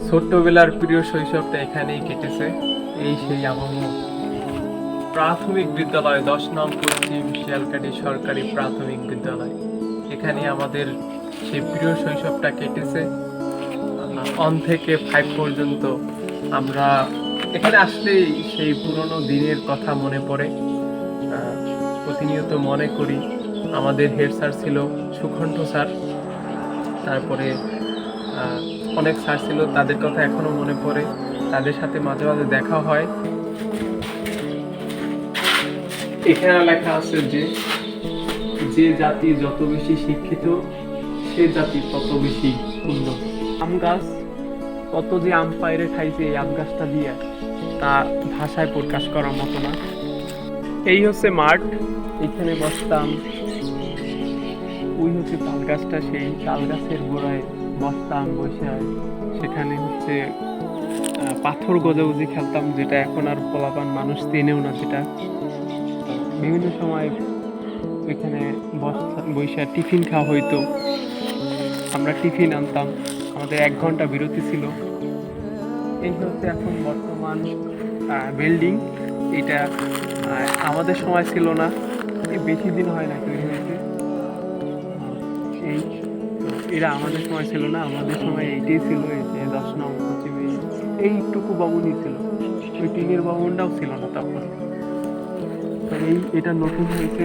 ছোট্টবেলার প্রিয় শৈশবটা এখানেই কেটেছে। এই সেই আমার প্রাথমিক বিদ্যালয় 10 নং পশ্চিম শিয়ালকাঠি সরকারি প্রাথমিক বিদ্যালয়। এখানে আমাদের সেই প্রিয় শৈশবটা কেটেছে। 1 থেকে 5 পর্যন্ত আমরা এখানে আসলেই সেই পুরনো দিনের কথা মনে পড়ে। প্রতিনিয়ত মনে করি আমাদের হেড স্যার ছিল সুকণ্ঠ স্যার। তারপরে অনেক স্যার ছিল, তাদের কথা এখনো মনে পড়ে, তাদের সাথে মাঝে মাঝে দেখা হয়। এখানে লেখা আছে যে যে জাতি যত বেশি শিক্ষিত সে জাতি তত বেশি উন্নত। আম গাছ কত যে আম পাইরে খাইছে এই আম গাছটা দিয়ে তা ভাষায় প্রকাশ করার মতো না। এই হচ্ছে মাঠ, এখানে বসতাম। ওই হচ্ছে তাল গাছটা, সেই তাল গাছের গোড়ায় বসতাম বসে। সেখানে হচ্ছে পাথর গজাগজি খেলতাম, যেটা এখন আর পোলাপান মানুষ চেনেও না সেটা। তো বিভিন্ন সময় ওইখানে বসে টিফিন খাওয়া হইতো। আমরা টিফিন আনতাম, আমাদের 1 ঘন্টা বিরতি ছিল। এই হচ্ছে এখন বর্তমান বিল্ডিং। এটা আমাদের সময় ছিল না, এই বেশি দিন হয় না তৈরি হয়েছে। এই এরা আমাদের সময় ছিল না, আমাদের সময় এইটাই ছিল। এই যে 10 নং পশ্চিমে এইটুকু ভবনই ছিল, ওই টিনের ভবনটাও ছিল না তখন। তো এটা নতুন হয়েছে।